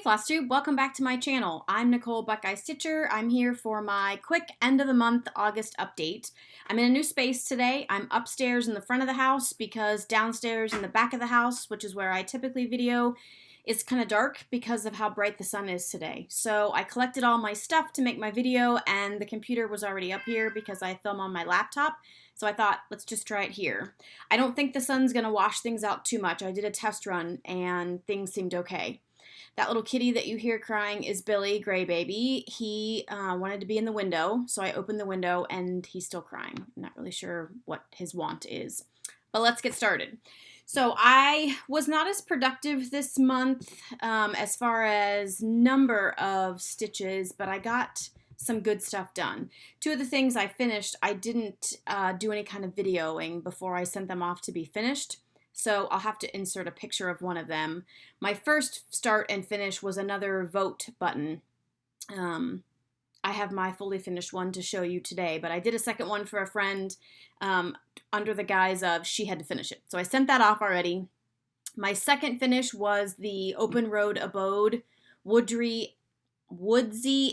Flosstube, welcome back to my channel. I'm Nicole Buckeye Stitcher. I'm here for my quick end of the month August update. I'm in a new space today. I'm upstairs in the front of the house because downstairs in the back of the house, which is where I typically video, is kind of dark because of how bright the sun is today. So I collected all my stuff to make my video, and the computer was already up here because I film on my laptop. So I thought, let's just try it here. I don't think the sun's gonna wash things out too much. I did a test run and things seemed okay. That little kitty that you hear crying is Billy, Gray Baby. He wanted to be in the window, so I opened the window and he's still crying. I'm not really sure what his want is, but let's get started. So I was not as productive this month as far as number of stitches, but I got some good stuff done. Two of the things I finished, I didn't do any kind of videoing before I sent them off to be finished. So I'll have to insert a picture of one of them. My first start and finish was another vote button. I have my fully finished one to show you today, but I did a second one for a friend under the guise of she had to finish it. So I sent that off already. My second finish was the Open Road Abode Woodsy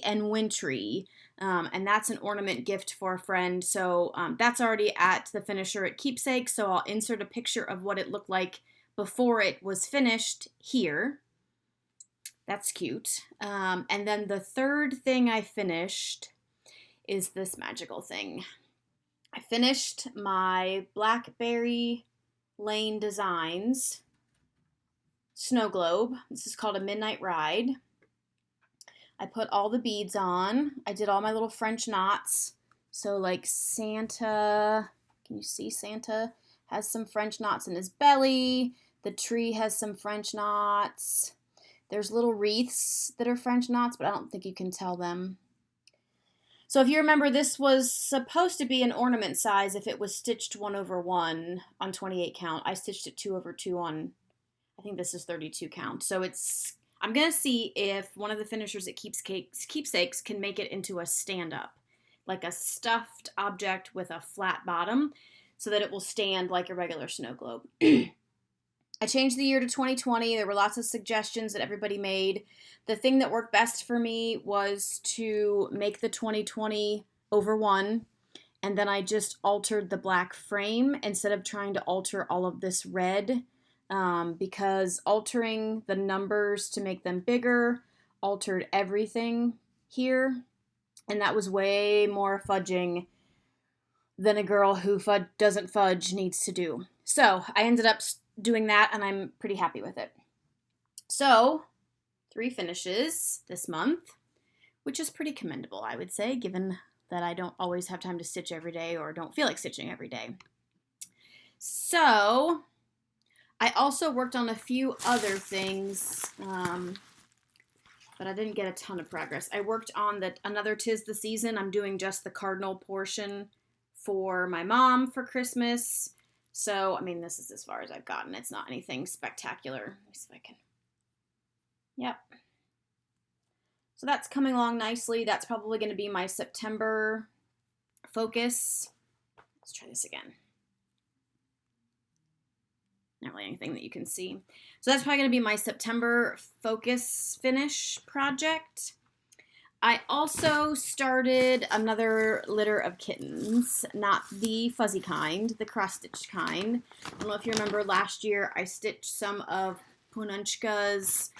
and Wintry. And that's an ornament gift for a friend. So that's already at the finisher at Keepsakes. So I'll insert a picture of what it looked like before it was finished here. That's cute. And then the third thing I finished is this magical thing. I finished my Blackberry Lane Designs snow globe. This is called a Midnight Ride. I put all the beads on. I did all my little French knots. So like Santa, can you see Santa has some French knots in his belly. The tree has some French knots. There's little wreaths that are French knots, but I don't think you can tell them. So if you remember, this was supposed to be an ornament size if it was stitched 1/1 on 28 count. I stitched it 2/2 on, I think this is 32 count. So I'm going to see if one of the finishers at Keepsakes can make it into a stand-up, like a stuffed object with a flat bottom, so that it will stand like a regular snow globe. I changed the year to 2020. There were lots of suggestions that everybody made. The thing that worked best for me was to make the 2020 over 1, and then I just altered the black frame instead of trying to alter all of this red. Because altering the numbers to make them bigger altered everything here, and that was way more fudging than a girl who doesn't fudge needs to do. So I ended up doing that, and I'm pretty happy with it. So 3 finishes this month, which is pretty commendable, I would say, given that I don't always have time to stitch every day or don't feel like stitching every day. So I also worked on a few other things, but I didn't get a ton of progress. I worked on another 'Tis the Season. I'm doing just the cardinal portion for my mom for Christmas. So, I mean, this is as far as I've gotten. It's not anything spectacular. Let me see if I can. Yep. So that's coming along nicely. That's probably going to be my September focus. Let's try this again. Not really anything that you can see. So that's probably going to be my September focus finish project. I also started another litter of kittens, not the fuzzy kind, the cross-stitched kind. I don't know if you remember last year I stitched some of Pununchka's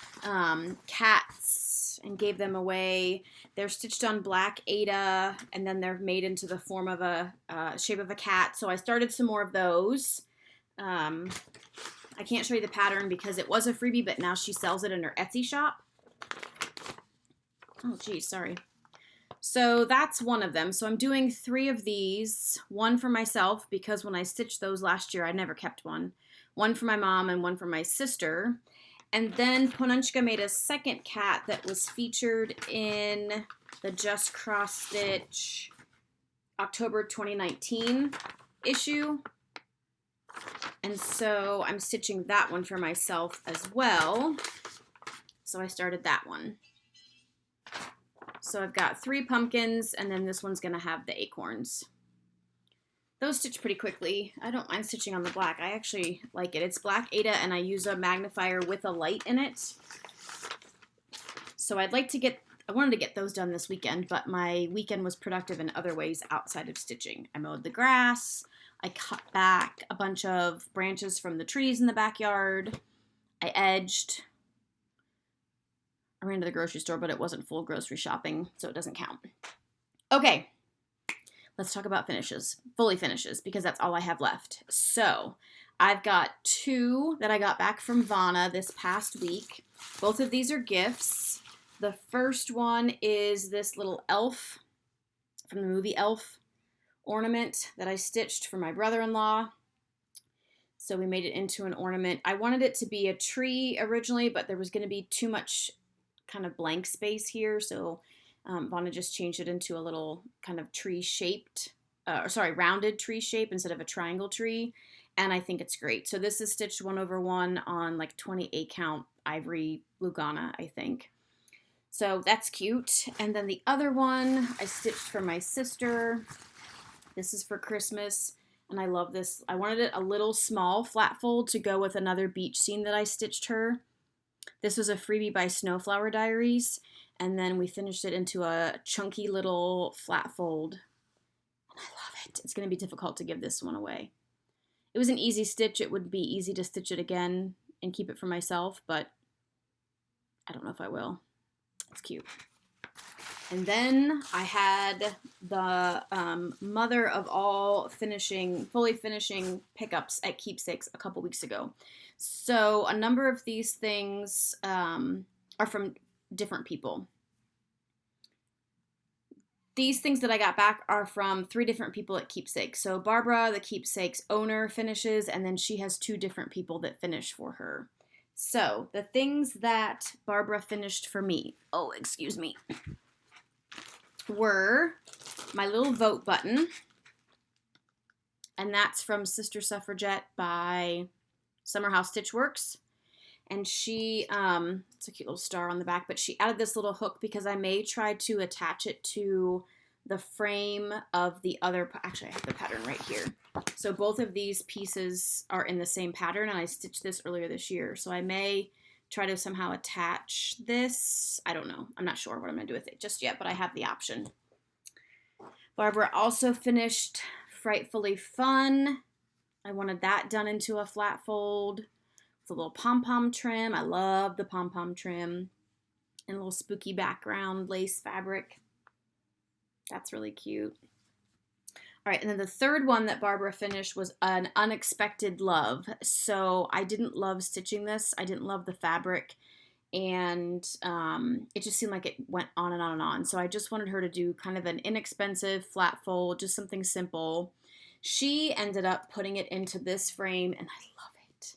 cats and gave them away. They're stitched on black Aida, and then they're made into the form of a shape of a cat. So I started some more of those. I can't show you the pattern because it was a freebie, but now she sells it in her Etsy shop. Oh, geez, sorry. So that's one of them. So I'm doing 3 of these, one for myself because when I stitched those last year, I never kept one. One for my mom and one for my sister. And then Pununchka made a second cat that was featured in the Just Cross Stitch October 2019 issue. And so I'm stitching that one for myself as well. So I started that one. So I've got 3 pumpkins, and then this one's going to have the acorns. Those stitch pretty quickly. I don't mind stitching on the black. I actually like it. It's black Aida, and I use a magnifier with a light in it. So I wanted to get those done this weekend, but my weekend was productive in other ways outside of stitching. I mowed the grass, I cut back a bunch of branches from the trees in the backyard, I edged, I ran to the grocery store, but it wasn't full grocery shopping, so it doesn't count. Okay, let's talk about fully finishes, because that's all I have left. So I've got 2 that I got back from Vana this past week. Both of these are gifts. The first one is this little elf from the movie Elf ornament that I stitched for my brother-in-law. So we made it into an ornament. I wanted it to be a tree originally, but there was going to be too much kind of blank space here, so Vana just changed it into a little kind of rounded tree shape instead of a triangle tree, and I think it's great. So this is stitched 1/1 on like 28 count ivory Lugana, I think. So that's cute. And then the other one I stitched for my sister. This is for Christmas, and I love this. I wanted it a little small flat fold to go with another beach scene that I stitched her. This was a freebie by Snowflower Diaries, and then we finished it into a chunky little flat fold. And I love it. It's going to be difficult to give this one away. It was an easy stitch. It would be easy to stitch it again and keep it for myself, but I don't know if I will. It's cute. And then I had the mother of all fully finishing pickups at Keepsakes a couple weeks ago. So a number of these things are from different people. These things that I got back are from 3 different people at Keepsakes. So Barbara, the Keepsakes owner, finishes, and then she has 2 different people that finish for her. So the things that Barbara finished for me, were my little vote button, and that's from Sister Suffragette by Summer House Stitchworks. And she, it's a cute little star on the back, but she added this little hook because I may try to attach it to the frame of the other, actually I have the pattern right here. So both of these pieces are in the same pattern, and I stitched this earlier this year. So I may try to somehow attach this. I don't know. I'm not sure what I'm going to do with it just yet, but I have the option. Barbara also finished Frightfully Fun. I wanted that done into a flat fold with a little pom-pom trim. I love the pom-pom trim. And a little spooky background lace fabric. That's really cute. All right, and then the third one that Barbara finished was An Unexpected Love. So I didn't love stitching this. I didn't love the fabric, and it just seemed like it went on and on and on. So I just wanted her to do kind of an inexpensive flat fold, just something simple. She ended up putting it into this frame, and I love it.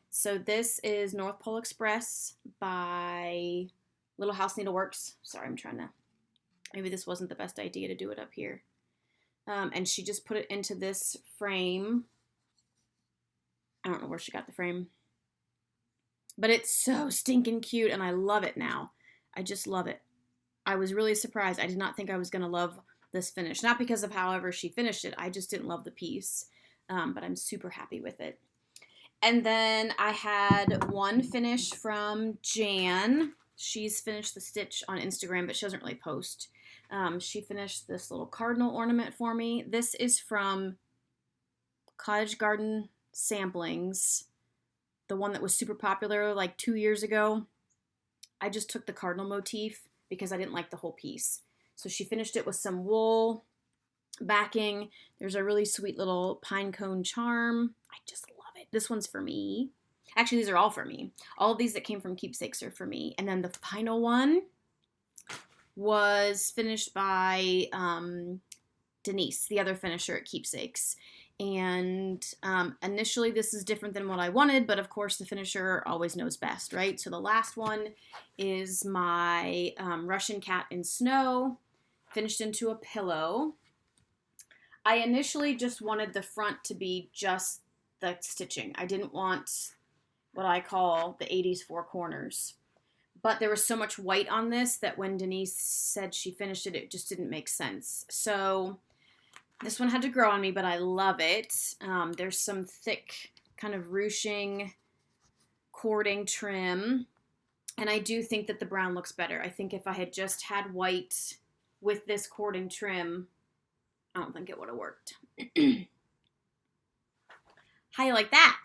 So this is North Pole Express by Little House Needleworks. Sorry, maybe this wasn't the best idea to do it up here. And she just put it into this frame. I don't know where she got the frame. But it's so stinking cute, and I love it now. I just love it. I was really surprised. I did not think I was going to love this finish. Not because of however she finished it. I just didn't love the piece. But I'm super happy with it. And then I had one finish from Jan. She's finished the stitch on Instagram, but she doesn't really post. She finished this little cardinal ornament for me. This is from Cottage Garden Samplings, the one that was super popular like 2 years ago. I just took the cardinal motif because I didn't like the whole piece. So she finished it with some wool backing. There's a really sweet little pine cone charm. I just love it. This one's for me. Actually, these are all for me. All of these that came from Keepsakes are for me. And then the final one was finished by Denise, the other finisher at Keepsakes. And initially this is different than what I wanted, but of course the finisher always knows best, right? So the last one is my Russian Cat in Snow, finished into a pillow. I initially just wanted the front to be just the stitching. I didn't want what I call the 80s four corners. But there was so much white on this that when Denise said she finished it, it just didn't make sense. So this one had to grow on me, but I love it. There's some thick kind of ruching cording trim. And I do think that the brown looks better. I think if I had just had white with this cord and trim, I don't think it would have worked. How you like that?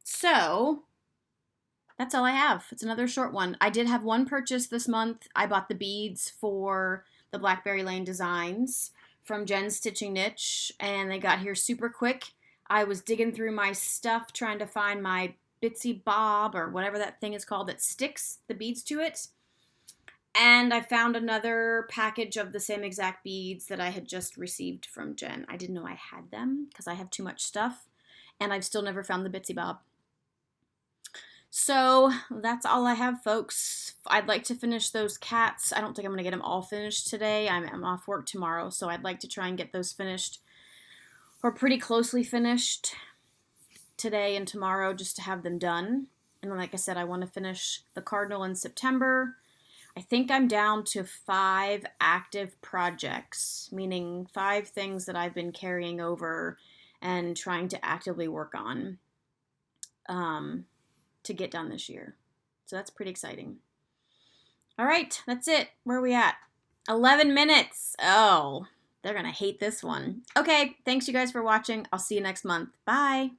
So that's all I have. It's another short one. I did have one purchase this month. I bought the beads for the Blackberry Lane designs from Jen's Stitching Niche, and they got here super quick. I was digging through my stuff trying to find my Bitsy Bob or whatever that thing is called that sticks the beads to it. And I found another package of the same exact beads that I had just received from Jen. I didn't know I had them because I have too much stuff, and I've still never found the Bitsy Bob. So that's all I have, folks. I'd like to finish those cats. I don't think I'm going to get them all finished today. I'm off work tomorrow, so I'd like to try and get those finished or pretty closely finished today and tomorrow just to have them done. And like I said, I want to finish the cardinal in September. I think I'm down to 5 active projects, meaning 5 things that I've been carrying over and trying to actively work on to get done this year. So that's pretty exciting. All right, that's it. Where are we at? 11 minutes. Oh, they're going to hate this one. Okay, thanks you guys for watching. I'll see you next month. Bye.